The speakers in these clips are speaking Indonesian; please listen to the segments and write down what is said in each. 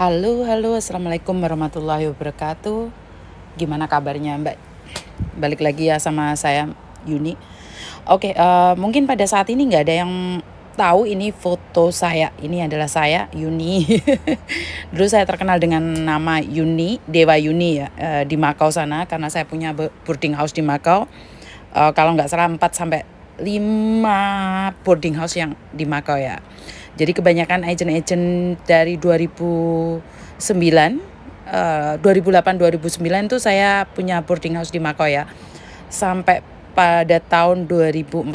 Halo, halo, assalamualaikum warahmatullahi wabarakatuh. Gimana kabarnya, Mbak? Balik lagi ya sama saya, Yuni. Oke, mungkin pada saat ini nggak ada yang tahu ini foto saya. Ini adalah saya, Yuni. Dulu saya terkenal dengan nama Yuni, Dewa Yuni ya, di Makau sana karena saya punya boarding house di Makau. Kalau nggak salah 4 sampai 5 boarding house yang di Makau ya. Jadi kebanyakan agent-agent dari 2009, 2008-2009 tuh saya punya boarding house di Makau ya. Sampai pada tahun 2014.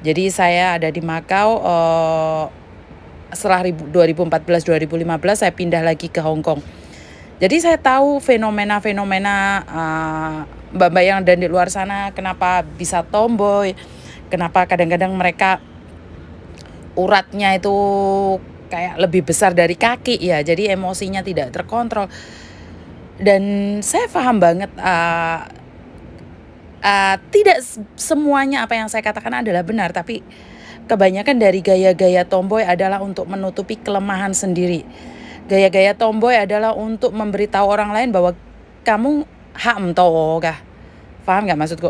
Jadi saya ada di Makau, setelah 2014-2015 saya pindah lagi ke Hong Kong. Jadi saya tahu fenomena-fenomena, mbak-mbak yang ada di luar sana kenapa bisa tomboy, kenapa kadang-kadang mereka uratnya itu kayak lebih besar dari kaki ya, jadi emosinya tidak terkontrol. Dan saya paham banget, tidak semuanya apa yang saya katakan adalah benar, tapi kebanyakan dari gaya-gaya tomboy adalah untuk menutupi kelemahan sendiri. Gaya-gaya tomboy adalah untuk memberitahu orang lain bahwa kamu ham toh kah? Paham nggak maksudku?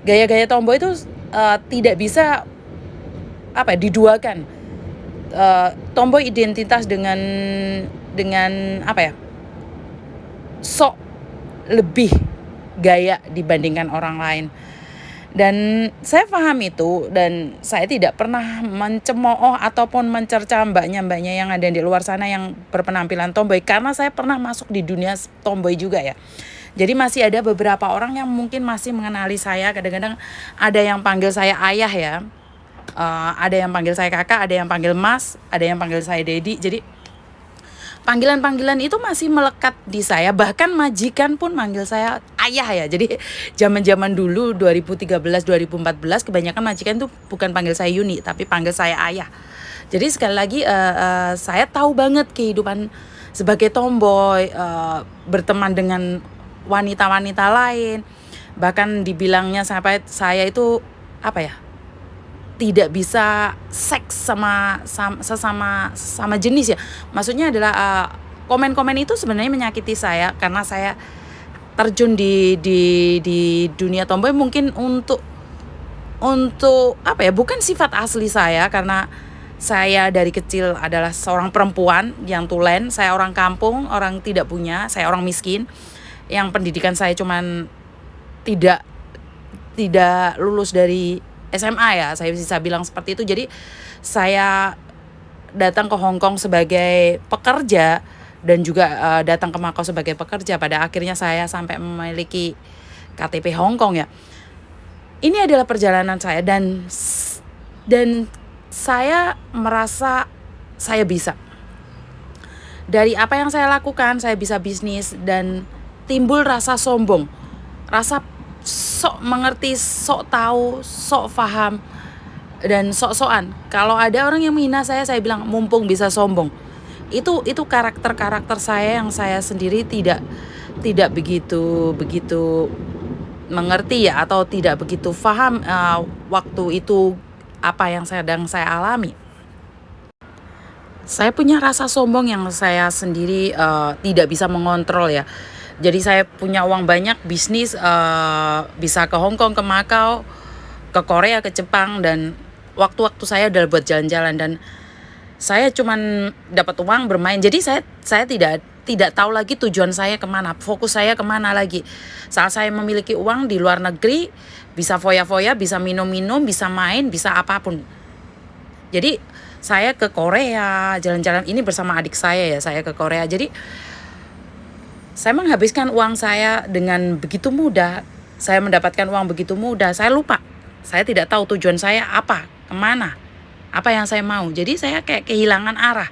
Gaya-gaya tomboy itu tidak bisa diduakan. Tomboy identitas dengan apa ya? Sok lebih gaya dibandingkan orang lain. Dan saya paham itu, dan saya tidak pernah mencemooh ataupun mencerca mbaknya-mbaknya yang ada di luar sana yang berpenampilan tomboy, karena saya pernah masuk di dunia tomboy juga ya. Jadi masih ada beberapa orang yang mungkin masih mengenali saya. Kadang-kadang ada yang panggil saya ayah ya, ada yang panggil saya kakak, ada yang panggil mas, ada yang panggil saya dedi. Jadi panggilan-panggilan itu masih melekat di saya, bahkan majikan pun manggil saya ayah ya. Jadi zaman-zaman dulu 2013-2014 kebanyakan majikan tuh bukan panggil saya Yuni tapi panggil saya ayah. Jadi sekali lagi saya tahu banget kehidupan sebagai tomboy, berteman dengan wanita-wanita lain. Bahkan dibilangnya sampai saya itu tidak bisa seks sama sesama jenis ya. Maksudnya adalah komen-komen itu sebenarnya menyakiti saya karena saya terjun di dunia tomboy mungkin untuk bukan sifat asli saya, karena saya dari kecil adalah seorang perempuan yang tulen. Saya orang kampung, orang tidak punya, saya orang miskin yang pendidikan saya cuman tidak lulus dari SMA ya, saya bisa bilang seperti itu. Jadi saya datang ke Hong Kong sebagai pekerja dan juga datang ke Makau sebagai pekerja. Pada akhirnya saya sampai memiliki KTP Hong Kong ya. Ini adalah perjalanan saya, dan saya merasa saya bisa. Dari apa yang saya lakukan, saya bisa bisnis dan timbul rasa sombong. Rasa sok mengerti, sok tahu, sok paham, dan sok-sokan. Kalau ada orang yang menghina saya bilang mumpung bisa sombong. Itu karakter saya yang saya sendiri tidak begitu mengerti ya, atau tidak begitu paham waktu itu apa yang sedang saya alami. Saya punya rasa sombong yang saya sendiri tidak bisa mengontrol ya. Jadi saya punya uang banyak, bisnis, bisa ke Hong Kong, ke Makau, ke Korea, ke Jepang, dan waktu-waktu saya adalah buat jalan-jalan, dan saya cuman dapat uang bermain. Jadi saya tidak tahu lagi tujuan saya kemana, fokus saya kemana lagi. Saat saya memiliki uang di luar negeri, bisa foya-foya, bisa minum-minum, bisa main, bisa apapun. Jadi saya ke Korea, jalan-jalan ini bersama adik saya ya, saya ke Korea. Jadi saya menghabiskan uang saya dengan begitu mudah. Saya mendapatkan uang begitu mudah. Saya lupa. Saya tidak tahu tujuan saya apa, kemana, apa yang saya mau. Jadi saya kayak kehilangan arah.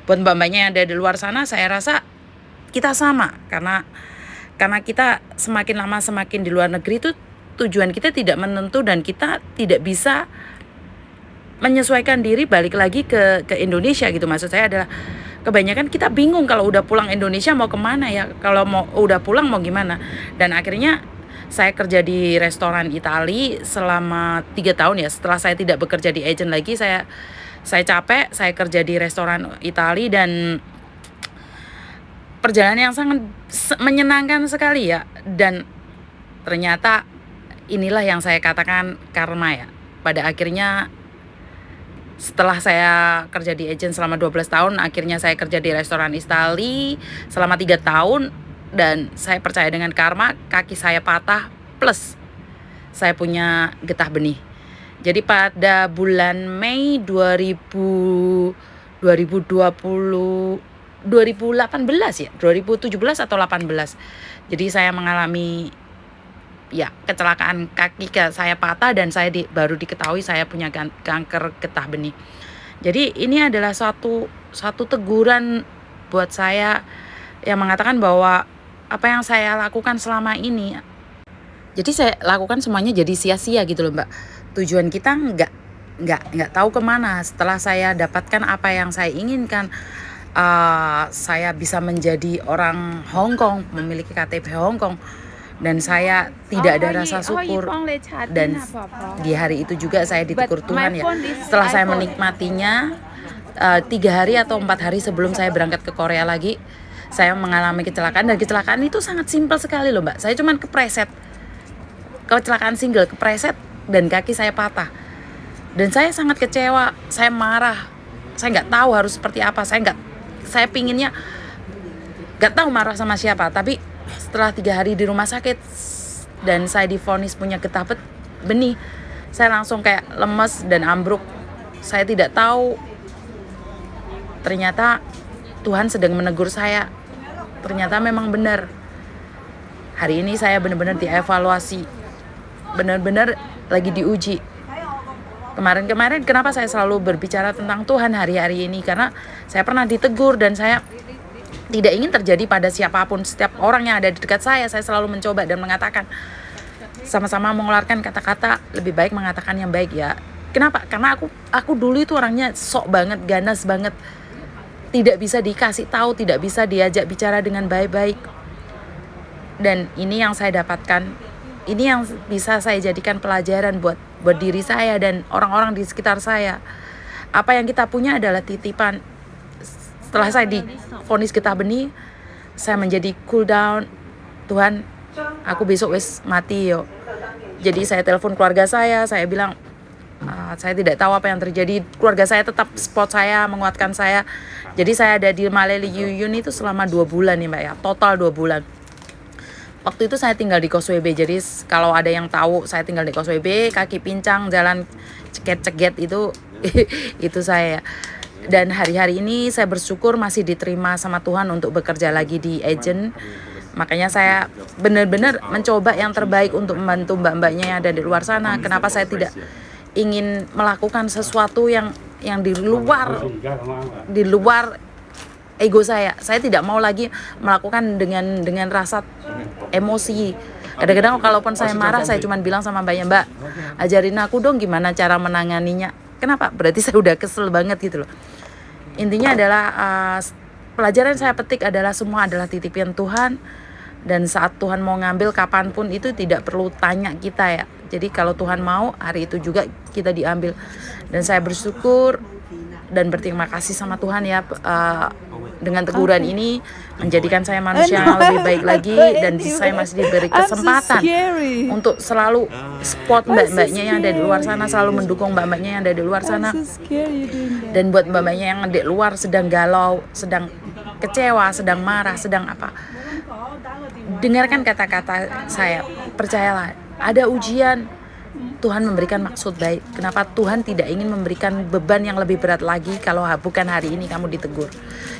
Buat mbak-mbaknya yang ada di luar sana, saya rasa kita sama. Karena kita semakin lama semakin di luar negeri itu tujuan kita tidak menentu, dan kita tidak bisa menyesuaikan diri balik lagi ke Indonesia gitu. Maksud saya adalah kebanyakan kita bingung kalau udah pulang Indonesia mau kemana ya, kalau mau udah pulang mau gimana. Dan akhirnya saya kerja di restoran Itali selama 3 tahun ya. Setelah saya tidak bekerja di agent lagi, saya Saya capek, saya kerja di restoran Itali dan perjalanan yang sangat menyenangkan sekali ya. Dan ternyata inilah yang saya katakan karma ya. Pada akhirnya setelah saya kerja di agent selama 12 tahun, akhirnya saya kerja di restoran Itali selama 3 tahun. Dan saya percaya dengan karma, kaki saya patah plus saya punya getah benih. Jadi pada bulan Mei 2018 ya, 2017 atau 18. Jadi saya mengalami ya kecelakaan, kaki saya patah dan saya baru diketahui saya punya kanker getah benih. Jadi ini adalah satu teguran buat saya yang mengatakan bahwa apa yang saya lakukan selama ini, jadi saya lakukan semuanya jadi sia-sia gitu loh Mbak. Tujuan kita nggak tahu kemana. Setelah saya dapatkan apa yang saya inginkan, saya bisa menjadi orang Hong Kong, memiliki KTP Hong Kong, dan saya tidak ada rasa syukur. Dan di hari itu juga saya ditegur Tuhan ya. Setelah saya menikmatinya 3 hari atau 4 hari sebelum saya berangkat ke Korea lagi, saya mengalami kecelakaan. Dan kecelakaan itu sangat simpel sekali loh Mbak. Saya cuman kecelakaan single, kepreset dan kaki saya patah. Dan saya sangat kecewa, saya marah, saya nggak tahu harus seperti apa. Saya pinginnya nggak tahu marah sama siapa. Tapi setelah 3 hari di rumah sakit dan saya divonis punya getah benih, saya langsung kayak lemes dan ambruk. Saya tidak tahu, ternyata Tuhan sedang menegur saya. Ternyata memang benar. Hari ini saya benar-benar dievaluasi, benar-benar lagi diuji. Kemarin kenapa saya selalu berbicara tentang Tuhan hari-hari ini? Karena saya pernah ditegur dan saya tidak ingin terjadi pada siapapun. Setiap orang yang ada di dekat saya selalu mencoba dan mengatakan, sama-sama mengeluarkan kata-kata, lebih baik mengatakan yang baik ya. Kenapa? Karena aku dulu itu orangnya sok banget, ganas banget. Tidak bisa dikasih tahu, tidak bisa diajak bicara dengan baik-baik. Dan ini yang saya dapatkan, ini yang bisa saya jadikan pelajaran buat diri saya dan orang-orang di sekitar saya. Apa yang kita punya adalah titipan. Setelah saya divonis getah benih, saya menjadi cool down. Tuhan, aku besok wis mati yo. Jadi saya telepon keluarga saya bilang, saya tidak tahu apa yang terjadi. Keluarga saya tetap support saya, menguatkan saya. Jadi saya ada di Maleli Yuyun itu selama 2 bulan nih Mbak ya, total 2 bulan. Waktu itu saya tinggal di Kos WB, jadi kalau ada yang tahu saya tinggal di Kos WB, kaki pincang, jalan ceget-ceget itu itu saya. Dan hari-hari ini saya bersyukur masih diterima sama Tuhan untuk bekerja lagi di agent. Makanya saya benar-benar mencoba yang terbaik untuk membantu mbak-mbaknya yang ada di luar sana. Kenapa saya tidak ingin melakukan sesuatu yang di luar ego saya. Saya tidak mau lagi melakukan dengan rasa emosi. Kadang-kadang kalaupun saya marah, saya cuma bilang sama mbaknya, Mbak, ajarin aku dong gimana cara menanganinya. Kenapa? Berarti saya udah kesel banget gitu loh. Intinya adalah pelajaran saya petik adalah semua adalah titipan Tuhan. Dan saat Tuhan mau ngambil kapanpun itu tidak perlu tanya kita ya. Jadi kalau Tuhan mau, hari itu juga kita diambil. Dan saya bersyukur dan berterima kasih sama Tuhan ya, dengan teguran ini menjadikan saya manusia yang lebih baik lagi. Dan saya masih diberi kesempatan untuk selalu support mbak-mbaknya yang ada di luar sana, selalu mendukung mbak-mbaknya yang ada di luar sana. Dan buat mbak-mbaknya yang di luar sedang galau, sedang kecewa, sedang marah, sedang apa, dengarkan kata-kata saya, percayalah, ada ujian, Tuhan memberikan maksud baik. Kenapa Tuhan tidak ingin memberikan beban yang lebih berat lagi kalau bukan hari ini kamu ditegur.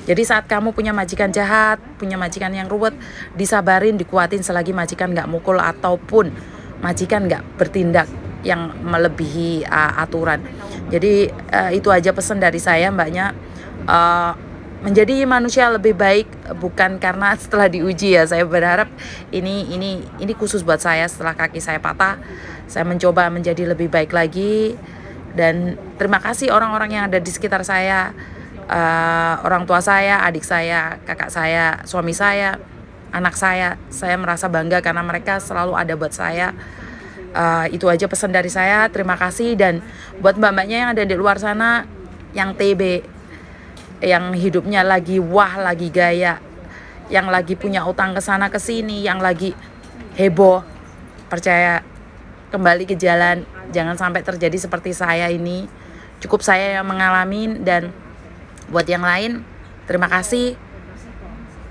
Jadi saat kamu punya majikan jahat, punya majikan yang ruwet, disabarin, dikuatin selagi majikan gak mukul ataupun majikan gak bertindak yang melebihi aturan. Jadi itu aja pesan dari saya mbaknya. Menjadi manusia lebih baik bukan karena setelah diuji ya. Saya berharap ini khusus buat saya. Setelah kaki saya patah, saya mencoba menjadi lebih baik lagi. Dan terima kasih orang-orang yang ada di sekitar saya, orang tua saya, adik saya, kakak saya, suami saya, anak saya. Saya merasa bangga karena mereka selalu ada buat saya. Itu aja pesan dari saya. Terima kasih. Dan buat mbak-mbaknya yang ada di luar sana yang TB, yang hidupnya lagi wah, lagi gaya, yang lagi punya utang ke sana ke sini, yang lagi heboh. Percaya, kembali ke jalan. Jangan sampai terjadi seperti saya ini. Cukup saya yang mengalami, dan buat yang lain, terima kasih.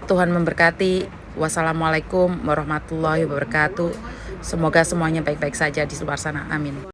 Tuhan memberkati. Wassalamualaikum warahmatullahi wabarakatuh. Semoga semuanya baik-baik saja di luar sana. Amin.